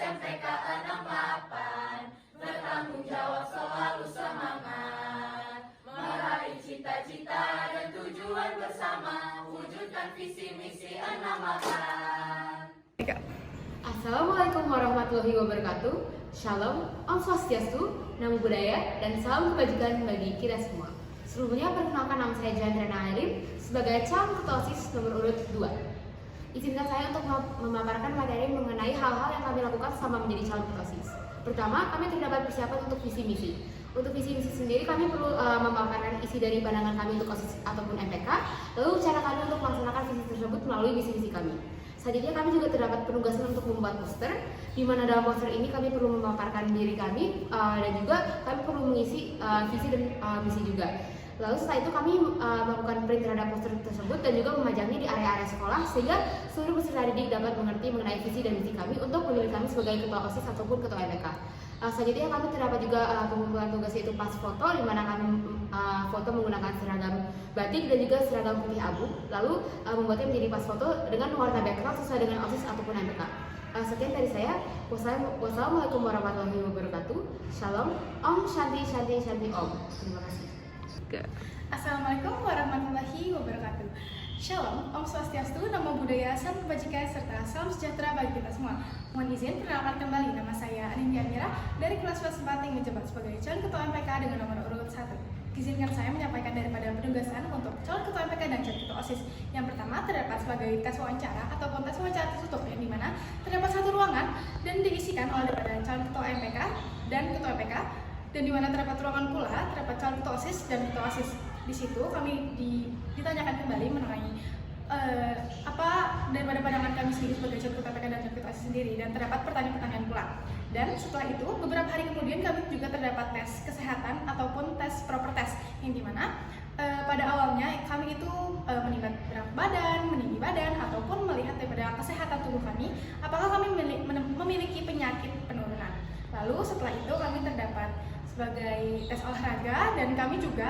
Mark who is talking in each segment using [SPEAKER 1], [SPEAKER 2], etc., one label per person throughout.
[SPEAKER 1] MTK 68, bertanggung jawab selalu semangat, meraih cita-cita dan tujuan bersama, wujudkan visi misi 68.
[SPEAKER 2] Assalamualaikum warahmatullahi wabarakatuh. Shalom, Om Swastiastu, Namo Buddhaya, dan salam kebajikan bagi kita semua. Sebelumnya perkenalkan, nama saya Jandrana Alim sebagai calon ketua OSIS nomor urut 2. Izinkan saya untuk memaparkan materi mengenai hal-hal yang kami lakukan selama menjadi calon ketua OSIS. Pertama, kami terdapat persiapan untuk visi misi. Untuk visi misi sendiri kami perlu memaparkan isi dari pandangan kami untuk OSIS ataupun MTK, lalu cara kami untuk melaksanakan visi tersebut melalui misi-misi kami. Selanjutnya kami juga terdapat penugasan untuk membuat poster, di mana dalam poster ini kami perlu memaparkan diri kami dan juga kami perlu mengisi visi dan misi juga. Lalu setelah itu kami melakukan print terhadap poster tersebut dan juga memajangnya di area-area sekolah sehingga seluruh peserta didik dapat mengerti mengenai visi dan misi kami untuk memilih kami sebagai ketua OSIS ataupun ketua MTK. Selanjutnya kami terdapat juga pengumpulan tugas yaitu pas foto, di mana kami foto menggunakan seragam batik dan juga seragam putih abu, lalu membuatnya menjadi pas foto dengan warna background sesuai dengan OSIS ataupun MTK. Sekian dari saya. Wassalamualaikum warahmatullahi wabarakatuh. Shalom, Om Shanti Shanti Shanti Om. Terima kasih.
[SPEAKER 3] Assalamualaikum warahmatullahi wabarakatuh. Shalom, Om Swastiastu, Namo Buddhaya, salam kebajikan serta salam sejahtera bagi kita semua. Mohon izin perkenalkan kembali, nama saya Anindya Mira dari kelas 4 yang menjabat sebagai calon ketua MPK dengan nomor urut 1. Izinkan saya menyampaikan daripada penugasan untuk calon ketua MPK dan calon ketua OSIS. Yang pertama terdapat sebagai tes wawancara ataupun tes wawancara tertutup, yang dimana terdapat satu ruangan dan diisikan oleh daripada calon ketua MPK dan ketua MPK, dan di mana terdapat ruangan pula terdapat calon ketua OSIS dan ketua OSIS. Di situ kami ditanyakan kembali mengenai apa daripada pandangan kami sendiri sebagai calon ketua MPK dan calon ketua OSIS sendiri, dan terdapat pertanyaan-pertanyaan pula. Dan setelah itu beberapa hari kemudian kami juga terdapat tes kesehatan ataupun tes proper test, yang dimana pada awalnya kami itu menimbang berat badan, meninggi badan, ataupun melihat daripada kesehatan tubuh kami apakah kami memiliki penyakit penurunan. Lalu setelah itu kami terdapat sebagai tes olahraga, dan kami juga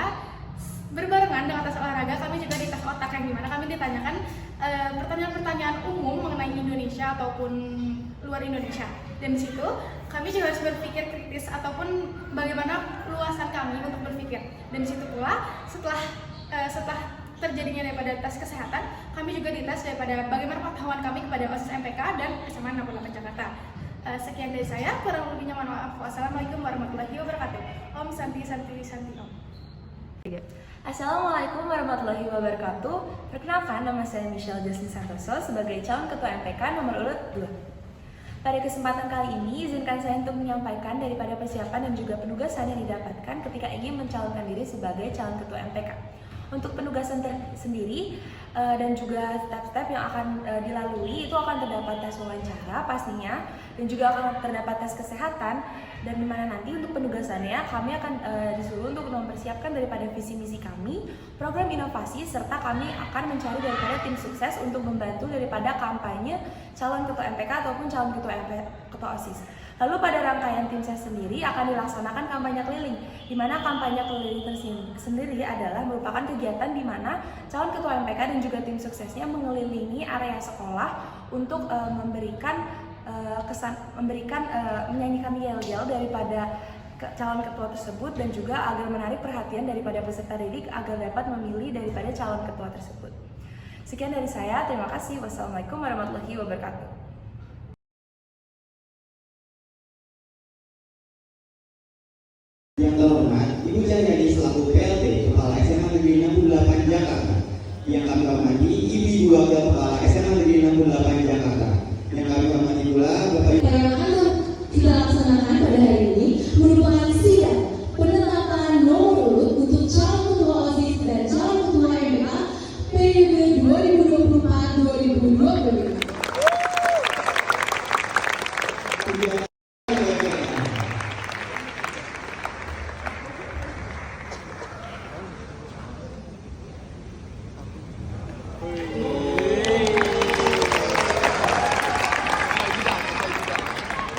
[SPEAKER 3] berbarengan dengan tes olahraga kami juga di tes otak, yang dimana kami ditanyakan pertanyaan-pertanyaan umum mengenai Indonesia ataupun luar Indonesia. Dan di situ kami juga harus berpikir kritis ataupun bagaimana luasan kami untuk berpikir. Dan di situ pula setelah terjadinya daripada tes kesehatan, kami juga dites daripada bagaimana pengetahuan kami kepada OSIS MPK dan SMA 68 Jakarta. Sekian dari saya, kurang lebihnya mohon maaf. Wassalamualaikum warahmatullahi wabarakatuh. Om Santi Santi Santi Om.
[SPEAKER 4] Assalamualaikum warahmatullahi wabarakatuh. Perkenalkan, nama saya Michelle Jasmine Santoso sebagai calon ketua MPK nomor urut 2. Pada kesempatan kali ini, izinkan saya untuk menyampaikan daripada persiapan dan juga penugasan yang didapatkan ketika ingin mencalonkan diri sebagai calon ketua MPK. Untuk penugasan sendiri dan juga step-step yang akan dilalui itu akan terdapat tes wawancara pastinya, dan juga akan terdapat tes kesehatan, dan dimana nanti untuk penugasannya kami akan disuruh untuk mempersiapkan daripada visi misi kami, program inovasi, serta kami akan mencari daripada tim sukses untuk membantu daripada kampanye calon ketua MPK ataupun calon ketua OSIS. Lalu pada rangkaian tim ses sendiri akan dilaksanakan kampanye keliling, di mana kampanye keliling sendiri adalah merupakan kegiatan di mana calon ketua MPK dan juga tim suksesnya mengelilingi area sekolah untuk menyanyikan yel-yel daripada calon ketua tersebut, dan juga agar menarik perhatian daripada peserta didik agar dapat memilih daripada calon ketua tersebut. Sekian dari saya, terima kasih. Wassalamualaikum warahmatullahi wabarakatuh.
[SPEAKER 5] Yang terhormat, Ibu Jayadi selaku PLT Kepala SMA Negeri 68 Jakarta. Yang kami hormati Ibu Wakil Kepala SMA Negeri 68 Jakarta. Yang kami hormati pula Bapak Ibu.
[SPEAKER 6] Yang akan dilaksanakan pada hari ini merupakan sidang penetapan nomor urut untuk calon ketua OSIS dan calon ketua MPK periode 2024-2025.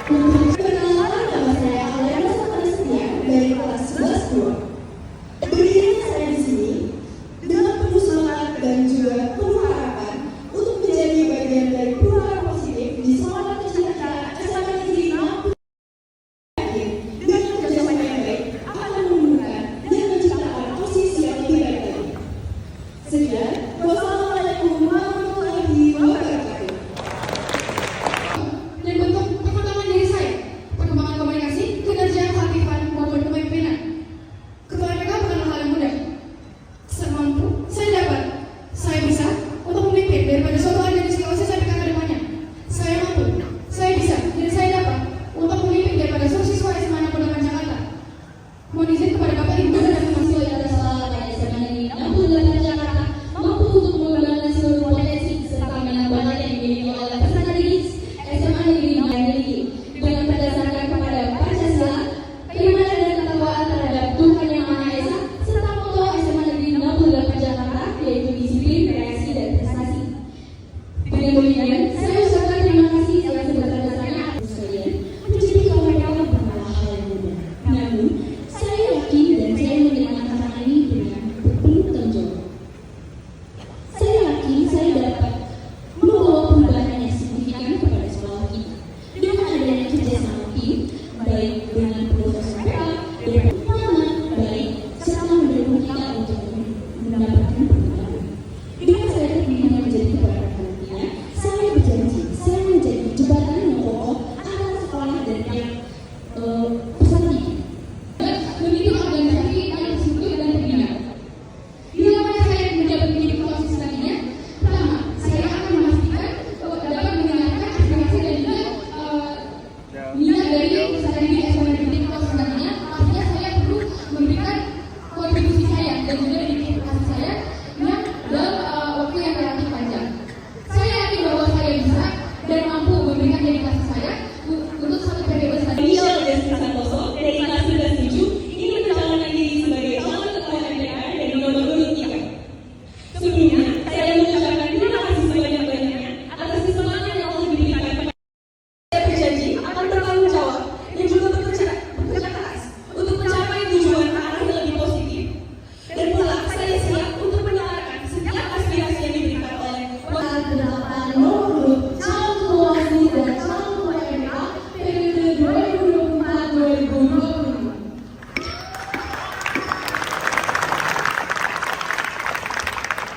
[SPEAKER 7] Perkenalkan, nama saya Alena Saparastia dari kelas 11 2. Berdiri saya di sini dengan penuh semangat dan juga penuh harapan untuk menjadi bagian dari perubahan positif di sekolah tercinta SMA Negeri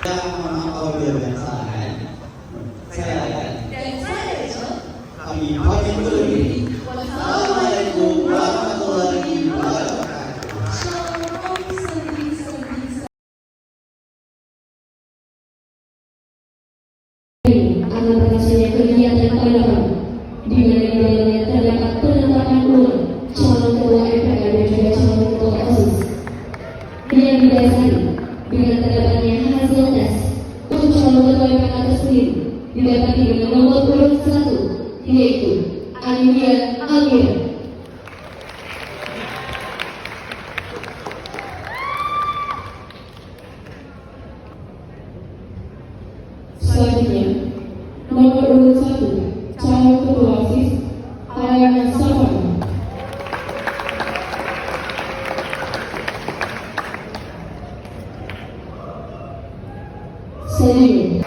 [SPEAKER 5] Ya, mohon maaf kalau ada kesalahan. Saya Ryan.
[SPEAKER 7] Dan saya Rachel.
[SPEAKER 5] Kami pamit undur diri. Wassalamualaikum warahmatullahi wabarakatuh.
[SPEAKER 7] Shalom, sendi.
[SPEAKER 6] Akan berlangsungnya kegiatan pada di mana di dalamnya terdapat penetapan ulang calon ketua MPR dan juga calon ketua OSIS yang didasari dengan terdapatnya hasil tes untuk calon ketua MPR tersendiri didapati dengan nomor urut 1 yaitu Anulia Almira. Selanjutnya, nomor urut 1, calon ketua OSIS, Ayana Safana. Selanjutnya,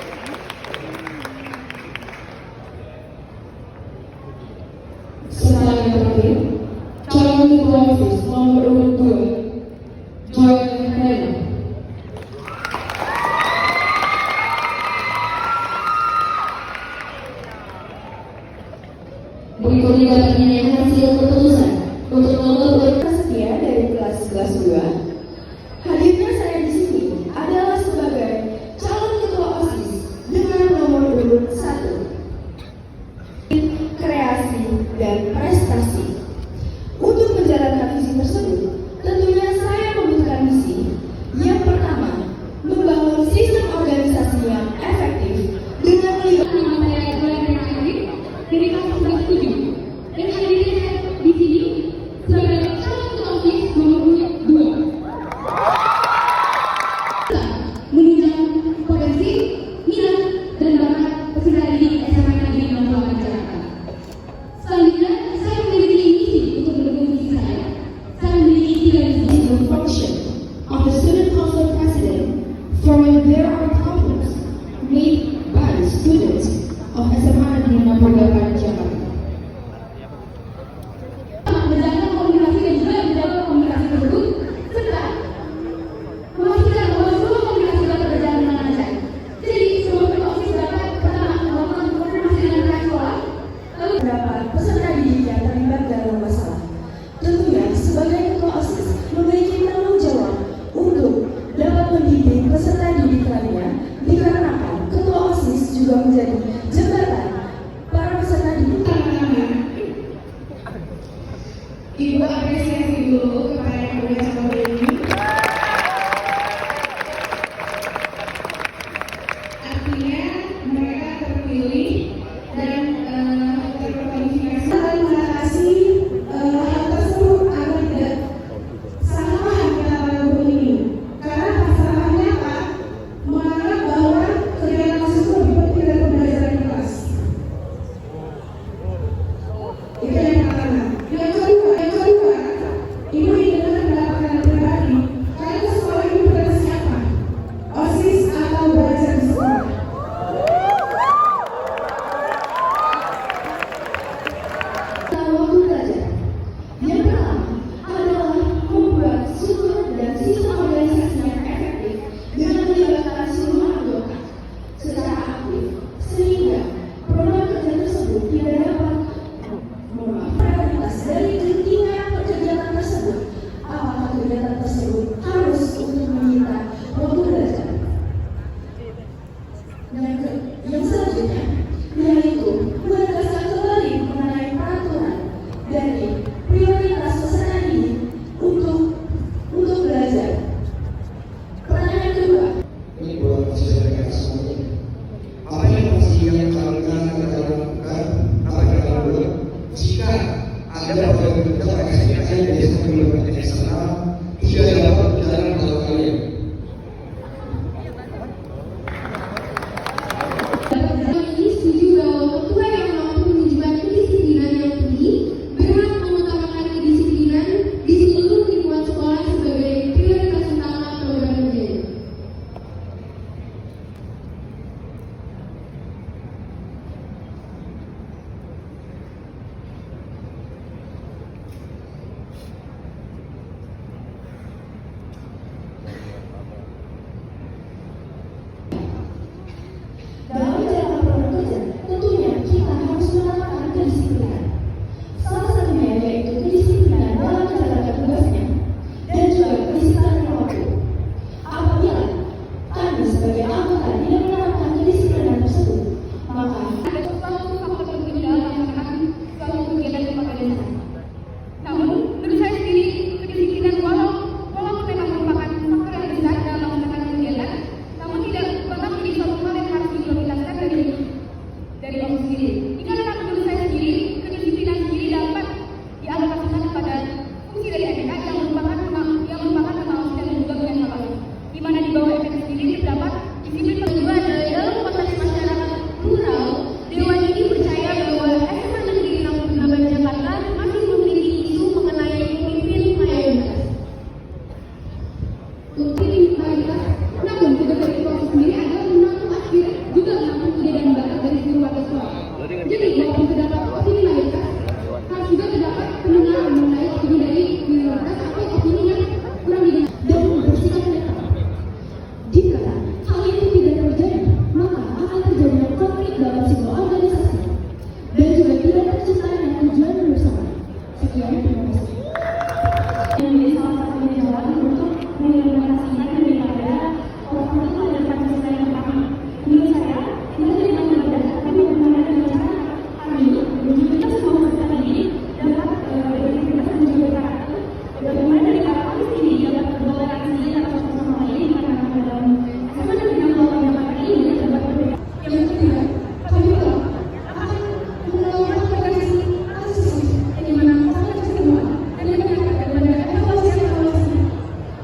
[SPEAKER 6] setelah yang terakhir, calon ketua OSIS nomor urut 2, Joy Helena. Berikut didapatnya hasil keputusan untuk nomor urut
[SPEAKER 7] Setia dari kelas 2. Hadirnya saya di sini adalah sebagai calon ketua OSIS dengan nomor urut 1. Kreasi dan prestasi. Untuk menjalankan visi tersebut, tentunya saya membutuhkan misi. Yang pertama, membangun sistem organisasi yang efektif dengan melibatkan
[SPEAKER 6] nama saya Joy Helena dari kelas 7 dan hadirnya saya di sini sebagai calon ketua OSIS nomor urut 2. Menunjang potensi, minat, dan bakat peserta didik SMA Negeri 68 Jakarta. Selanjutnya, saya memiliki misi untuk mendukung visi saya. Saya memiliki 3 misi.
[SPEAKER 7] the function of the student council president for when there are problems made by students of SMA Negeri 68 Jakarta.
[SPEAKER 6] Menjaga komunikasi dan juga menjaga komunikasi tersebut serta memastikan bahwa seluruh komunikasi dapat berjalan dengan lancar. Jadi seluruh ketua OSIS dapat pertama melakukan koordinasi dengan pihak sekolah, lalu
[SPEAKER 7] Terdapat peserta didik yang terlibat dalam masalah. Tentunya sebagai ketua OSIS memiliki tanggung jawab untuk dapat mendidik peserta didik lainnya dikarenakan ketua OSIS juga menjadi jembatan para peserta didik sebagian anggota tidak menerapkan kedisiplinan tersebut, maka ada suatu faktor penunda pelaksanaan suatu kegiatan keorganisasi. Namun, menurut saya sendiri, kedisiplinan walaupun memang merupakan faktor yang besar dalam melaksanakan kegiatan, namun tidak pernah menjadi suatu hal yang harus diprioritaskan dari kamu sendiri. Dikarenakan menurut saya sendiri, kedisiplinan sendiri dapat dialokasikan kepada fungsi dari MPK yang merupakan pengawasan dan juga pengevaluasi, di mana di bawah MPK sendiri terdapat disiplin kedua dalam konteks masyarakat rural. Dewan ini percaya bahwa SMA Negeri 68 Jakarta masih memiliki isu mengenai pemimpin mayoritas. Namun tugas dari proses sendiri adalah menampung aspirasi juga menampung ide dan bakat dari seluruh warga sekolah. Jadi walaupun terdapat opini mayoritas, harus juga terdapat pendengaran mengenai opini dari minoritas atau opini yang kurang didengar dan bersikap netral. Jika hal itu tidak terjadi, maka akan terjadi konflik dalam sebuah organisasi dan juga tidak terciptanya tujuan bersama. Sekian, terima kasih. Yang menjadi salah satu jalan untuk mengimplementasikan daripada orang-orang dan pancasila yang pertama. Menurut saya, tidak hanya mudah, tapi bagaimana dengan cara hari ini menunjukkan semua masalah ini dapat berintegritas dan juga berkarakter. Bagaimana dari para aktif ini dapat bertoleransi antara satu sama lain karena dalam SMA Negeri 68 Jakarta ini dapat berbeda. Yang ketiga, kami juga akan melakukan organisasi asosiasi di mana sangat semua dan mendengarkan daripada evaluasi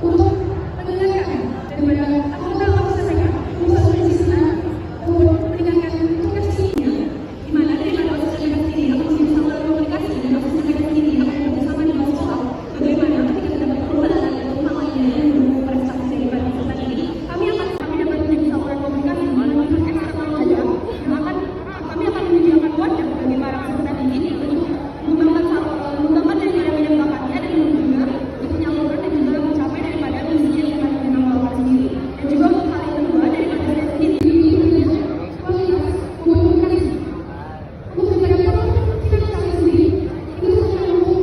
[SPEAKER 7] untuk mendengarkan daripada anggota sampaikan untuk posisi untuk mendengarkan komunikasi ini, di mana daripada organisasi ini aku masih bisa berkomunikasi dan aku sampaikan ini akan bersama di bawah soal bagaimana ketika terdapat perubahan atau hal lain yang mendukung prestasi daripada peserta ini, kami dapat menjadi saluran komunikasi di mana eksternal saja kami akan menyediakan wadah bagi para peserta ini untuk mengembangkan daripada banyak bakatnya dan juga untuk menyalurkan dan juga mencapai daripada misi yang akan memang bawa sendiri dan juga untuk hal yang kedua daripada saya sendiri kualitas komunikasi untuk daripada kita sendiri itu hanya untuk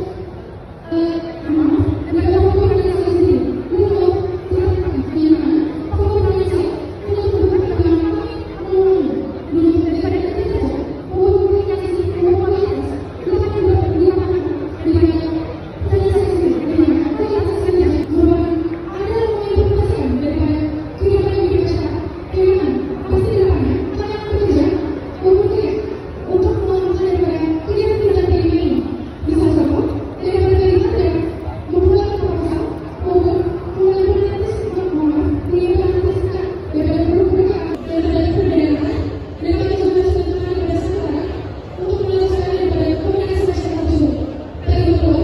[SPEAKER 7] daripada komunikasi sendiri untuk penyenangan komunikasi untuk bagaimana belum daripada itu saja komunikasi kualitas dapat juga dilakukan daripada saya sendiri dengan kualitas kerja merupakan ada mengimplementasikan daripada kehidupan di masyarakat dengan pasti dilakukan banyak bekerja untuk melakukan daripada kegiatan-kegiatan kelima ini. Misal contoh, daripada kegiatan dan membuat proposal maupun mengimplementasikan daripada program daripada perbedaan daripada tugas daripada sementara untuk menyelesaikan daripada komunikasi masyarakat tersebut. Dan yang kedua,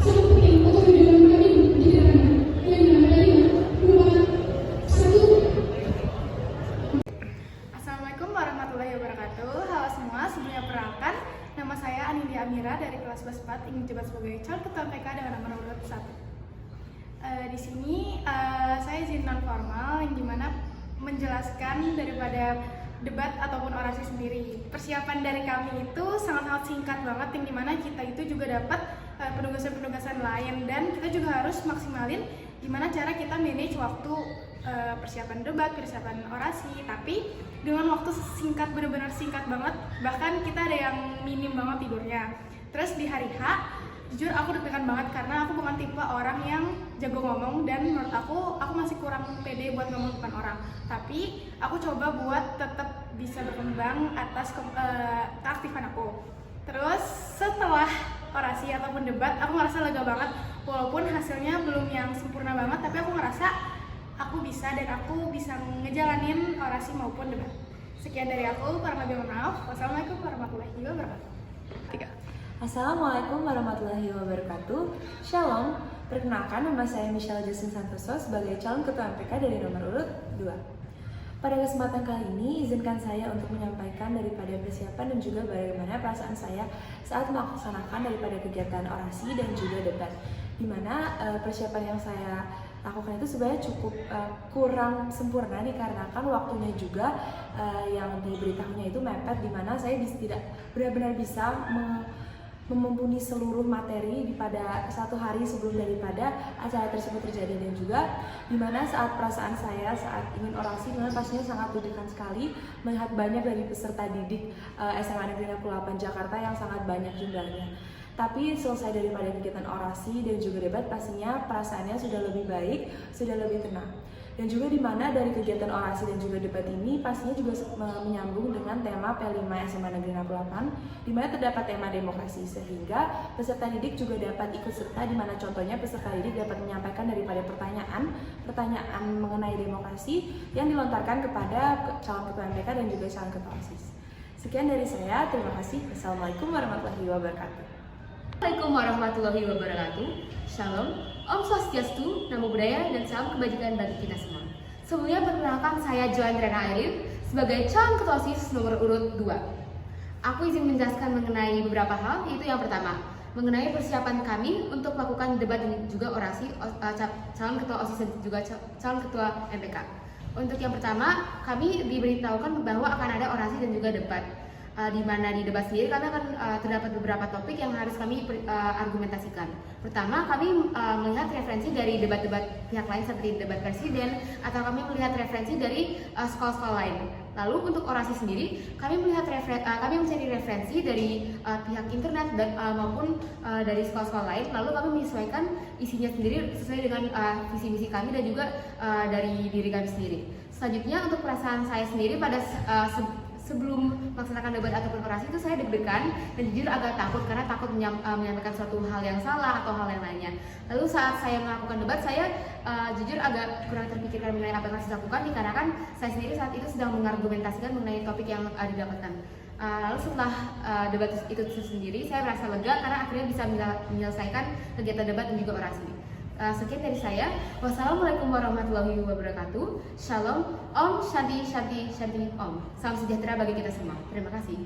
[SPEAKER 7] sangat penting untuk kehidupan kami di dalamnya yang dimana dari merupakan satu.
[SPEAKER 3] Assalamualaikum warahmatullahi wabarakatuh. Halo semua, sebelumnya perkenalkan, nama saya Anindya Amira dari kelas 11 4 ingin menjabat sebagai calon ketua MPK dengan nomor urut 1. Di sini saya izin non formal yang dimana menjelaskan daripada debat ataupun orasi sendiri. Persiapan dari kami itu sangat singkat banget yang dimana kita itu juga dapat penugasan-penugasan lain dan kita juga harus maksimalin gimana cara kita manage waktu persiapan debat, persiapan orasi, tapi dengan waktu singkat, benar-benar singkat banget, bahkan kita ada yang minim banget tidurnya. Terus di hari H, jujur aku deg-degan banget karena aku bukan tipe orang yang jago ngomong dan menurut aku masih kurang pede buat ngomong depan orang. Tapi aku coba buat tetap bisa berkembang atas keaktifan aku. Terus setelah orasi ataupun debat, aku ngerasa lega banget walaupun hasilnya belum yang sempurna banget, tapi aku ngerasa aku bisa dan aku bisa ngejalanin orasi maupun debat. Sekian dari aku, kurang lebih mohon maaf. Wassalamualaikum warahmatullahi wabarakatuh.
[SPEAKER 4] Assalamualaikum warahmatullahi wabarakatuh. Shalom, perkenalkan nama saya Michelle Justin Santoso sebagai calon ketua MPK dari nomor urut 2. Pada kesempatan kali ini, izinkan saya untuk menyampaikan daripada persiapan dan juga bagaimana perasaan saya saat melaksanakan daripada kegiatan orasi dan juga debat. Dimana persiapan yang saya lakukan itu sebenarnya cukup kurang sempurna dikarenakan waktunya juga yang diberitahunya itu mepet, dimana saya tidak benar-benar bisa memumpuni seluruh materi pada satu hari sebelum daripada acara tersebut terjadi, dan juga dimana saat perasaan saya saat ingin orasi memang pastinya sangat deg-degan sekali melihat banyak dari peserta didik SMA Negeri 68 Jakarta yang sangat banyak jumlahnya. Tapi selesai daripada kegiatan orasi dan juga debat, pastinya perasaannya sudah lebih baik, sudah lebih tenang. Dan juga di mana dari kegiatan orasi dan juga debat ini pastinya juga menyambung dengan tema P5 SMA Negeri 68, di mana terdapat tema demokrasi, sehingga peserta didik juga dapat ikut serta, di mana contohnya peserta didik dapat menyampaikan daripada pertanyaan mengenai demokrasi yang dilontarkan kepada calon ketua MPK dan juga calon ketua OSIS. Sekian dari saya, terima kasih. Assalamualaikum warahmatullahi wabarakatuh.
[SPEAKER 2] Assalamualaikum warahmatullahi wabarakatuh. Shalom, Om Swastiastu, Namo Buddhaya, dan salam kebajikan bagi kita semua. Sebelumnya perkenalkan, saya Joan Rena Ailin sebagai calon ketua OSIS nomor urut 2. Aku izin menjelaskan mengenai beberapa hal, yaitu yang pertama, mengenai persiapan kami untuk melakukan debat dan juga orasi calon ketua OSIS dan juga calon ketua MPK. Untuk yang pertama, kami diberitahukan bahwa akan ada orasi dan juga debat. Di mana di debat sendiri kami akan terdapat beberapa topik yang harus kami argumentasikan. Pertama, kami melihat referensi dari debat-debat pihak lain seperti debat presiden, atau kami melihat referensi dari sekolah-sekolah lain. Lalu untuk orasi sendiri, kami mencari referensi dari pihak internet dan maupun dari sekolah-sekolah lain. Lalu kami menyesuaikan isinya sendiri sesuai dengan visi misi kami dan juga dari diri kami sendiri. Selanjutnya, untuk perasaan saya sendiri pada sebelum melaksanakan debat ataupun orasi itu saya deg-degan dan jujur agak takut karena takut menyampaikan suatu hal yang salah atau hal yang lainnya. Lalu saat saya melakukan debat, saya jujur agak kurang terpikirkan mengenai apa yang harus dilakukan dikarenakan saya sendiri saat itu sedang mengargumentasikan mengenai topik yang didapatkan. Lalu setelah debat itu sendiri, saya merasa lega karena akhirnya bisa menyelesaikan kegiatan debat dan juga orasi. Sekian dari saya. Wassalamualaikum warahmatullahi wabarakatuh. Shalom, Om, Shanti, Shanti, Shanti, Om. Salam sejahtera bagi kita semua. Terima kasih.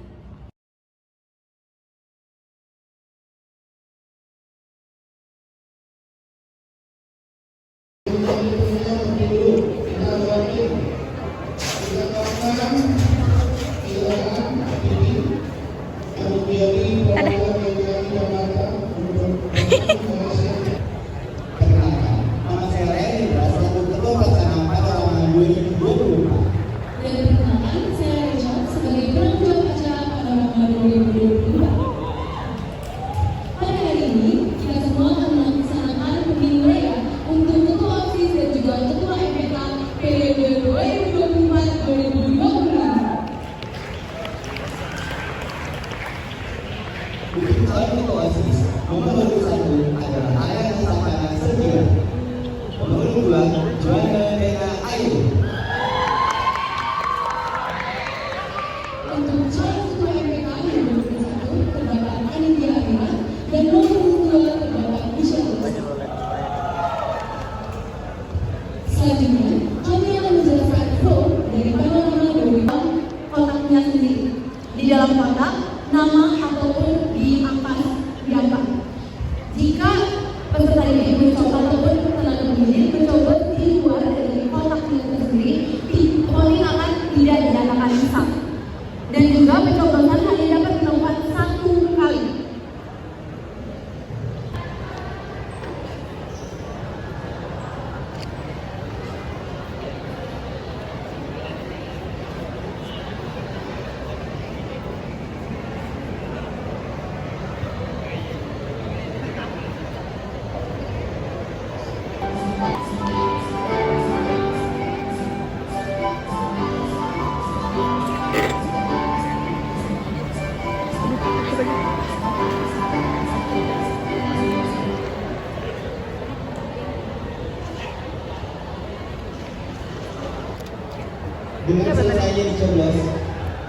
[SPEAKER 5] Dengan selesainya dicoblos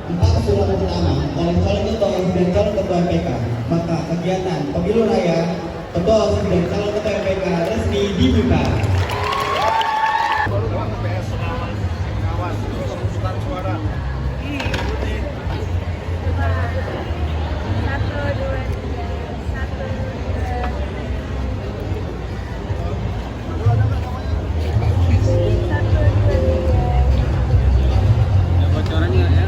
[SPEAKER 5] 4 surat pertama oleh calon ketua OSIS dan calon ketua MPK, maka kegiatan pemilu raya ketua OSIS dan calon ketua MPK resmi dibuka.
[SPEAKER 1] Bocorannya ya.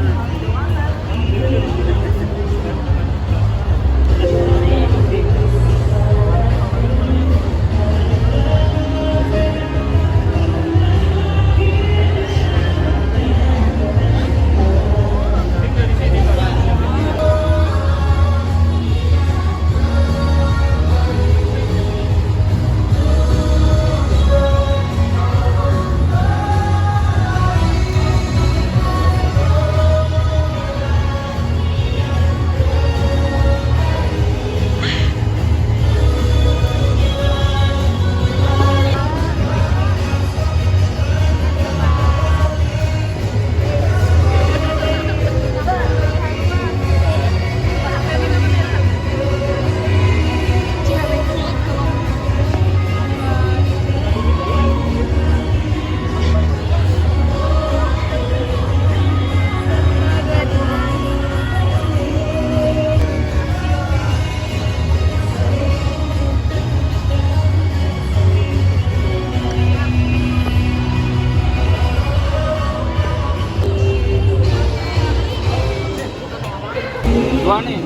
[SPEAKER 8] Dua nih.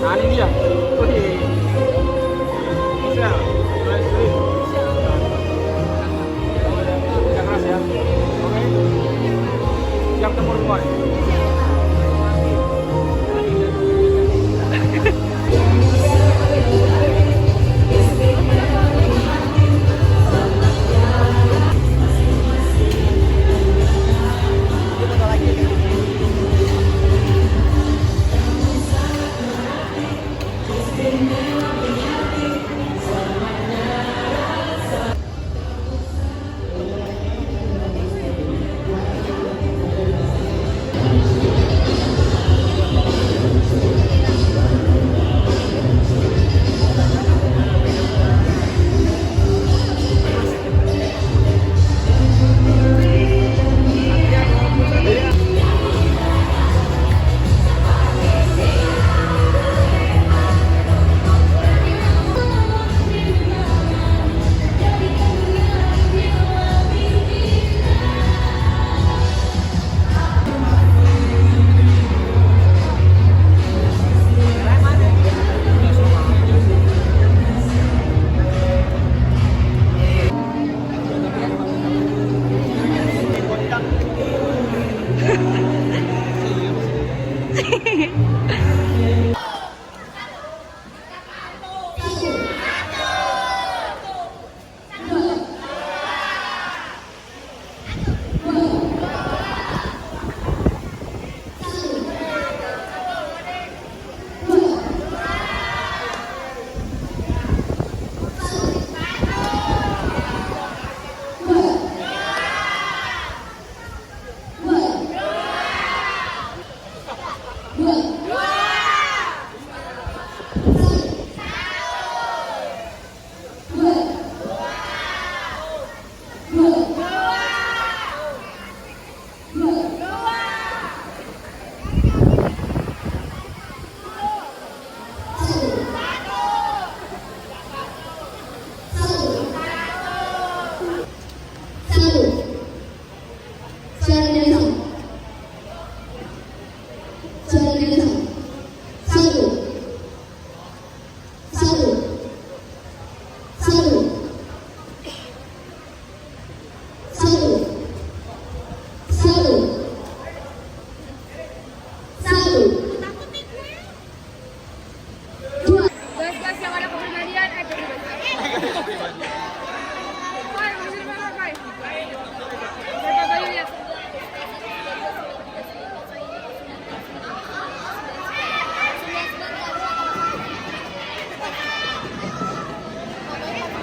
[SPEAKER 8] Nah ini dia. Wih. Michelle. Leslie. Yang keras ya. Oke. Siap tempur semua.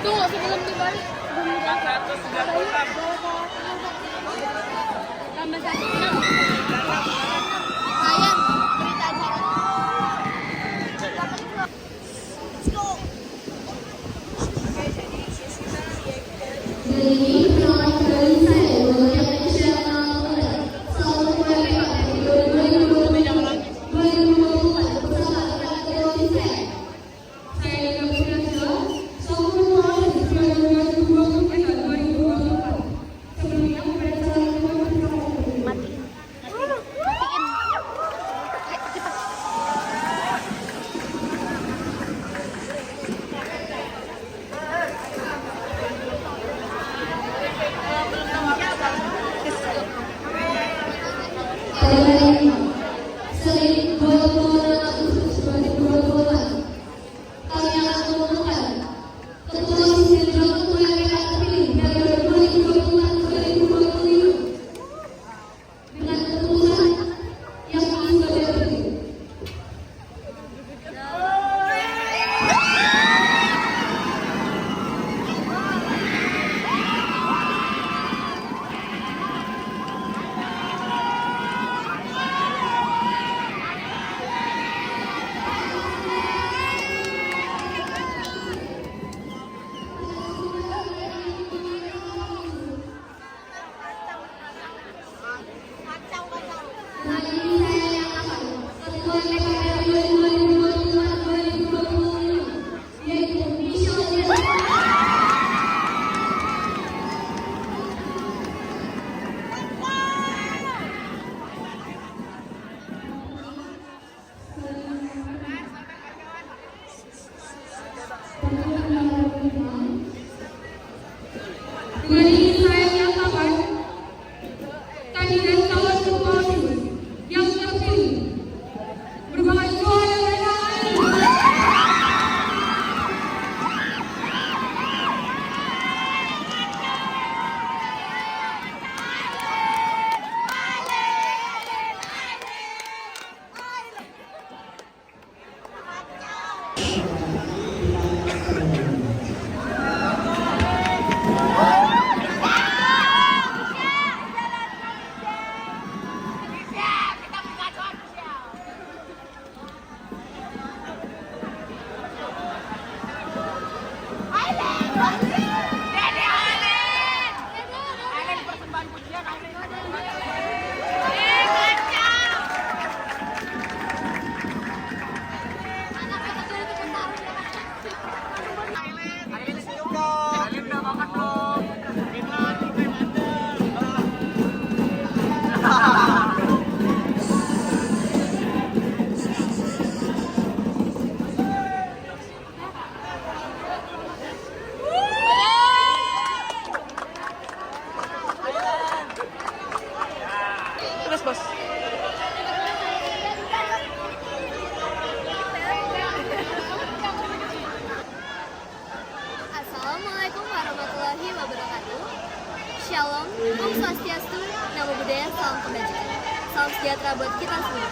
[SPEAKER 3] Tunggu sebelum dibalik. Tambah satu. Sayang, berita acara.
[SPEAKER 6] Jadi perkenalan kembali saya Muhammad Syahna Muhammad. Salam keluarga 2024 bersama teman-teman saya. Saya juga berhasil selamat menuju 2024. Sebelumnya perkenalan mati. Sering bola-bola khusus 2024. Kami akan mengumumkan ketua sisi dan ketua yang akan terpilih dari 2024-2025 dengan keputusan yang sudah berikut. Nah, ini saya yang akan ketua DPR 2024-2025 yaitu Michelle Jasmine.
[SPEAKER 2] dan calon ketua OSIS yang terpilih merupakan suara mereka.
[SPEAKER 9] Assalamualaikum warahmatullahi wabarakatuh. Shalom, Om Swastiastu, Namo Buddhaya, Salam Kebajikan. Salam sejahtera buat kita semua.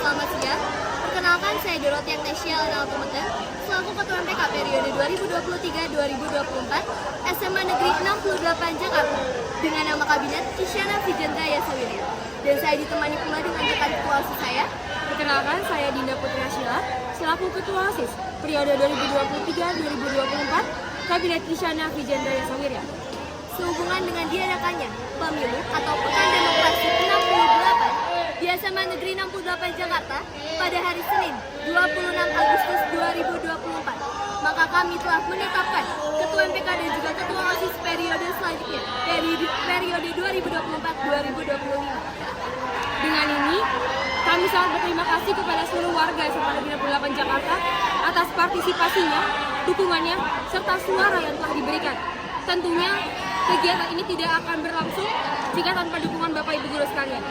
[SPEAKER 9] Selamat siang. Perkenalkan, saya Dorothea Agnesia Altumeten, selaku Ketua MPK periode 2023-2024 SMA Negeri 68 Jakarta dengan nama kabinet Isyana Vijendra Yasawirya. Dan saya ditemani pula dengan rekan ketua OSIS saya.
[SPEAKER 2] Perkenalkan, saya Dinda Putri Asyila, selaku Ketua OSIS periode 2023-2024 Kabinet Isyana Vijendra Yasawirya.
[SPEAKER 9] Sehubungan dengan diadakannya pemilu atau Pekan Demokrasi 68 di SMA Negeri 68 Jakarta pada hari Senin 26 Agustus 2024, maka kami telah menetapkan Ketua MPK dan juga Ketua OSIS periode selanjutnya dari periode 2024-2025.
[SPEAKER 2] Dengan ini, kami sangat berterima kasih kepada seluruh warga SMA Negeri 68 Jakarta atas partisipasinya, dukungannya, serta suara yang telah diberikan. Tentunya, kegiatan ini tidak akan berlangsung jika tanpa dukungan Bapak Ibu Guru sekalian.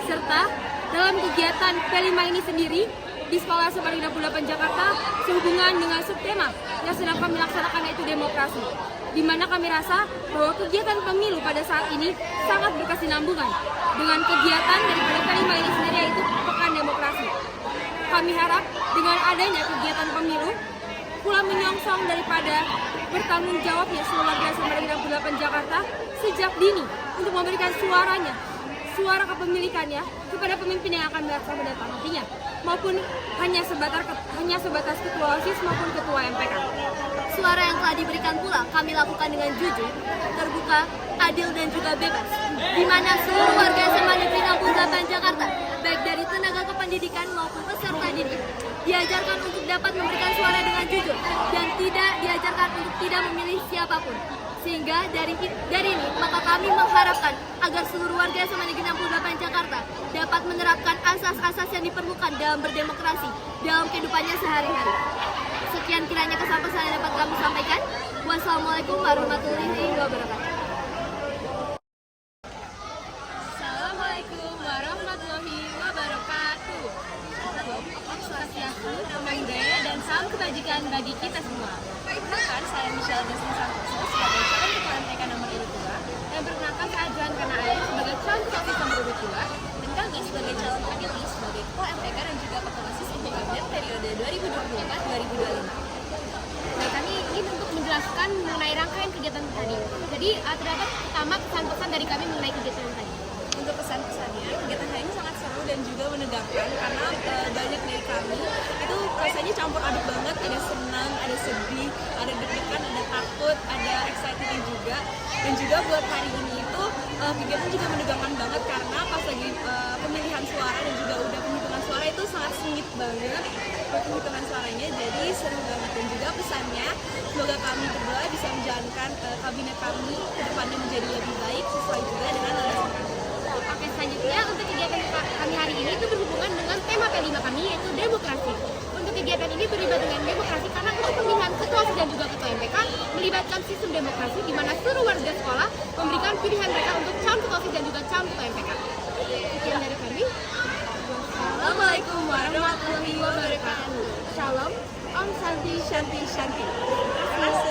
[SPEAKER 2] Serta, dalam kegiatan P5 ini sendiri, di Sekolah SMA Negeri 68 Jakarta, sehubungan dengan subtema yang sedang kami laksanakan, yaitu demokrasi. Di mana kami rasa bahwa kegiatan pemilu pada saat ini sangat berkesinambungan dengan kegiatan daripada P5 ini sendiri, yaitu Pekan Demokrasi. Kami harap dengan adanya kegiatan pemilu pula menyongsong daripada bertanggung jawabnya seluruh warga SMA Negeri 68 Jakarta sejak dini untuk memberikan suaranya, suara kepemilikannya kepada pemimpin yang akan melaksanakan mendatang nantinya, maupun hanya sebatas ketua OSIS maupun ketua MPK.
[SPEAKER 9] Suara yang telah diberikan pula kami lakukan dengan jujur, terbuka, adil dan juga bebas, di mana seluruh warga SMA Negeri 68 Jakarta, baik dari tenaga kependidikan maupun peserta didik, diajarkan untuk dapat memberikan suara dengan jujur dan tidak diajarkan untuk tidak memilih siapapun. Sehingga dari ini maka kami mengharapkan agar seluruh warga SMA Negeri 68 Jakarta dapat menerapkan asas-asas yang diperlukan dalam berdemokrasi dalam kehidupannya sehari-hari. Sekian kiranya kesan-pesan yang dapat kami sampaikan. Wassalamualaikum warahmatullahi wabarakatuh.
[SPEAKER 2] Assalamualaikum warahmatullahi wabarakatuh. Om Swastiastu, Namo Buddhaya, dan salam kebajikan bagi kita semua. Perkenalkan, saya Michelle Jasmine Santoso sebagai calon ketua MPK nomor urut 2, dan perkenalkan saya Johan Kanae sebagai calon ketua OSIS nomor urut 2, dan kami sebagai calon wakil sebagai ketua MPK dan juga ketua OSIS untuk kabinet periode 2024-2025. Baik, kami ingin untuk menjelaskan mengenai rangkaian kegiatan tadi. Jadi terdapat pertama pesan-pesan dari kami mengenai kegiatan tadi.
[SPEAKER 4] Untuk pesan-pesannya, kegiatan hari ini sangat seru dan juga menegangkan karena banyak dari kami itu rasanya campur aduk banget, ada senang, ada sedih, ada deg-degan, ada takut, ada excitednya juga. Dan juga buat hari ini itu kegiatan juga menegangkan banget karena pas lagi pemilihan suara dan juga udah penghitungan suara itu sangat sengit banget buat penghitungan suaranya, jadi seru banget. Dan juga pesannya, semoga kami berdua bisa menjalankan kabinet kami ke depannya menjadi lebih baik sesuai juga dengan landasan kami.
[SPEAKER 2] Oke, selanjutnya untuk kegiatan kami hari ini itu berhubungan dengan tema P5 kami, yaitu demokrasi. Untuk Kegiatan ini beribadah dengan demokrasi karena untuk pemilihan ketua OSIS dan juga ketua MPK melibatkan sistem demokrasi di mana seluruh warga sekolah memberikan pilihan mereka untuk calon ketua OSIS dan juga calon ketua MPK. Sekian dari kami.
[SPEAKER 9] Assalamualaikum warahmatullahi wabarakatuh. Shalom, Om Santi Shanti Shanti.
[SPEAKER 3] Halo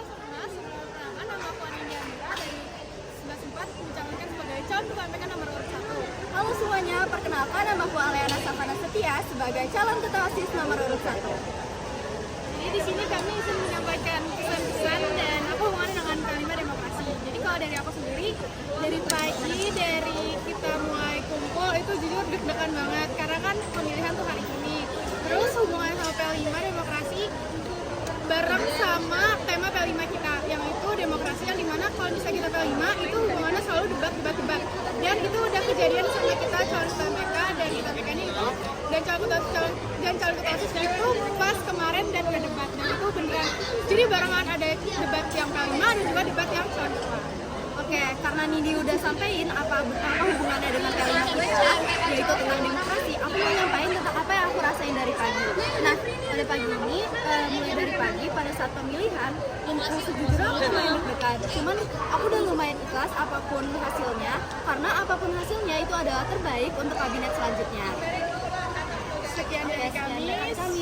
[SPEAKER 3] semua, sebelum perkenalan nama aku Anindya Amira dari 94 mencalonkan sebagai calon ketua MPK nomor urut 1.
[SPEAKER 9] Halo semuanya, perkenalkan nama aku Aleana Savana Setia sebagai calon ketua OSIS nomor urut 1.
[SPEAKER 3] Jadi di sini kami ingin menyampaikan pesan-pesan dan apa hubungannya dengan kelima demokrasi. Jadi kalau dari aku sendiri, dari pagi, dari kita mulai kumpul itu jujur deg-degan banget karena kan pemilihan tuh hari ini. Terus hubungannya sama P5 demokrasi bareng sama tema P5 kita yang itu demokrasi, yang dimana kalau misalnya kita P5 itu hubungannya selalu debat. Dan itu udah kejadian sama kita calon ketua MPK dan kita MPK ini itu dan calon ketua OSIS itu pas kemarin dan udah debat dan itu beneran. Jadi barengan ada debat yang P5 dan juga debat yang calon ketua.
[SPEAKER 9] Oke, karena Nindi udah sampein apa hubungannya dengan P5 kita, yaitu tentang demokrasi, aku mau nyampain tentang apa yang aku rasain dari pagi. Nah, pada pagi ini, mulai dari pagi pada saat pemilihan, sejujurnya aku lumayan deg-degan. Cuman aku udah lumayan ikhlas apapun hasilnya, karena apapun hasilnya itu adalah terbaik untuk kabinet selanjutnya.
[SPEAKER 3] Sekian dari kami.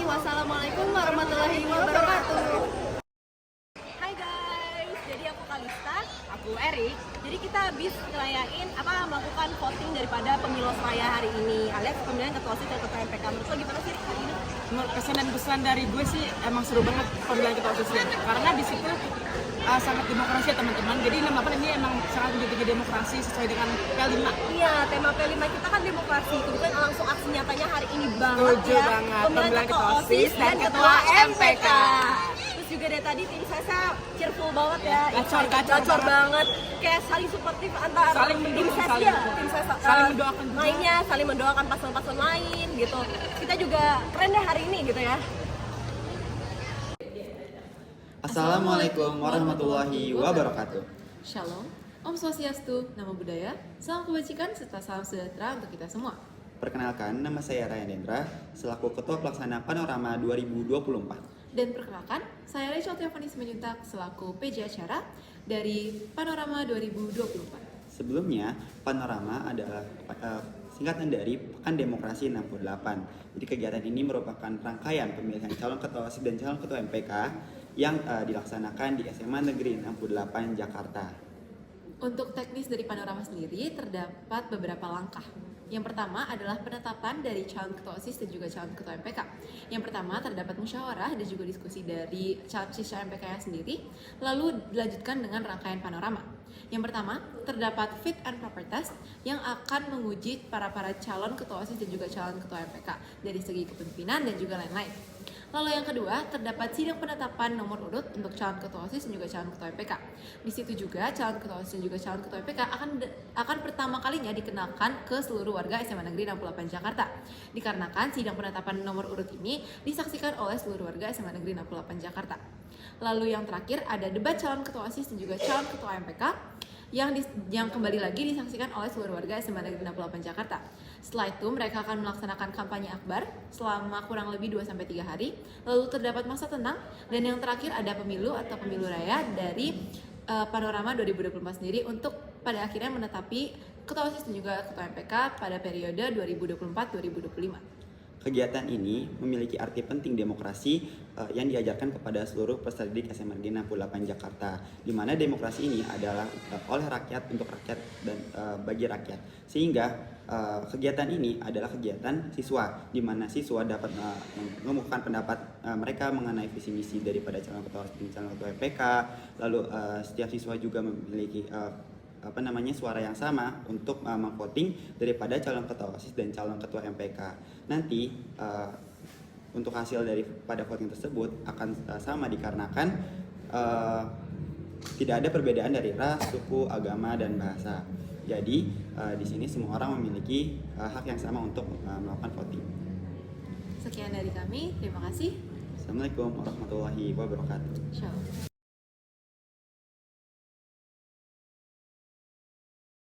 [SPEAKER 9] Wassalamualaikum warahmatullahi wabarakatuh.
[SPEAKER 10] Hai guys, jadi aku Kalista, aku Erik. Jadi kita habis ngerayain melakukan voting daripada pemilu Seraya hari ini, alias pemilihan ketua OSIS dan ketua MPK. Menurut lo gimana sih hari ini?
[SPEAKER 11] Kesan dan pesan dari gue sih emang seru banget pemilihan ketua OSIS ya. Karena di situ sangat demokrasi ya teman-teman. Jadi 68 ini emang sangat menjadi demokrasi sesuai dengan P5.
[SPEAKER 10] Iya, tema P5 kita kan demokrasi. Kemudian langsung aksi nyatanya hari ini banget.
[SPEAKER 11] Setuju
[SPEAKER 10] ya.
[SPEAKER 11] banget.
[SPEAKER 10] Pemilihan ketua OSIS dan ketua MPK. Terus juga dari tadi tim saya cheerful banget ya. Gacor banget. Kayak saling suportif antara
[SPEAKER 11] saling
[SPEAKER 10] tim
[SPEAKER 11] mendukung,
[SPEAKER 10] saya
[SPEAKER 11] saling
[SPEAKER 10] saling
[SPEAKER 11] mendoakan juga.
[SPEAKER 10] lainnya, saling mendoakan paslon-paslon lain gitu. Kita juga keren deh hari ini gitu ya.
[SPEAKER 5] Assalamualaikum warahmatullahi wabarakatuh.
[SPEAKER 12] Shalom, Om Swastiastu, Namo Buddhaya, Salam Kebajikan, serta salam sejahtera untuk kita semua.
[SPEAKER 5] Perkenalkan, nama saya Ryan Dendra, selaku Ketua Pelaksana Panorama 2024.
[SPEAKER 12] Dan perkenalkan, saya Rachel Tiafani Simanjuntak, selaku PJ Acara dari Panorama 2024.
[SPEAKER 5] Sebelumnya, Panorama adalah singkatan dari Pekan Demokrasi 68. Jadi kegiatan ini merupakan rangkaian pemilihan calon ketua OSIS dan calon ketua MPK yang dilaksanakan di SMA Negeri 68 Jakarta.
[SPEAKER 12] Untuk teknis dari Panorama sendiri terdapat beberapa langkah. Yang pertama adalah penetapan dari calon ketua OSIS dan juga calon ketua MPK. Yang pertama terdapat musyawarah dan juga diskusi dari calon MPK sendiri, lalu dilanjutkan dengan rangkaian panorama. Yang pertama, terdapat fit and proper test yang akan menguji para calon ketua OSIS dan juga calon ketua MPK dari segi kepemimpinan dan juga lain-lain. Lalu yang kedua, terdapat sidang penetapan nomor urut untuk calon ketua OSIS dan juga calon ketua MPK. Di situ juga calon ketua OSIS dan juga calon ketua MPK akan pertama kalinya dikenalkan ke seluruh warga SMA Negeri 68 Jakarta. Dikarenakan sidang penetapan nomor urut ini disaksikan oleh seluruh warga SMA Negeri 68 Jakarta. Lalu yang terakhir ada debat calon ketua OSIS dan juga calon ketua MPK yang kembali lagi disaksikan oleh seluruh warga SMA Negeri 68 Jakarta. Setelah itu mereka akan melaksanakan kampanye akbar selama kurang lebih 2-3 hari. Lalu terdapat masa tenang dan yang terakhir ada pemilu atau pemilu raya dari Panorama 2024 sendiri untuk pada akhirnya menetapi ketua OSIS dan juga ketua MPK pada periode 2024-2025.
[SPEAKER 5] Kegiatan ini memiliki arti penting demokrasi yang diajarkan kepada seluruh peserta didik SMA Negeri 68 Jakarta, di mana demokrasi ini adalah oleh rakyat untuk rakyat dan bagi rakyat. Sehingga kegiatan ini adalah kegiatan siswa, di mana siswa dapat mengemukakan pendapat mereka mengenai visi misi daripada calon ketua OSIS dan calon ketua MPK. Lalu setiap siswa juga memiliki suara yang sama untuk memvoting daripada calon ketua OSIS dan calon ketua MPK. Nanti untuk hasil daripada voting tersebut akan sama dikarenakan tidak ada perbedaan dari ras, suku, agama, dan bahasa. Jadi di sini semua orang memiliki hak yang sama untuk melakukan voting.
[SPEAKER 12] Sekian dari kami, terima kasih.
[SPEAKER 5] Assalamualaikum warahmatullahi wabarakatuh.
[SPEAKER 12] Shalom.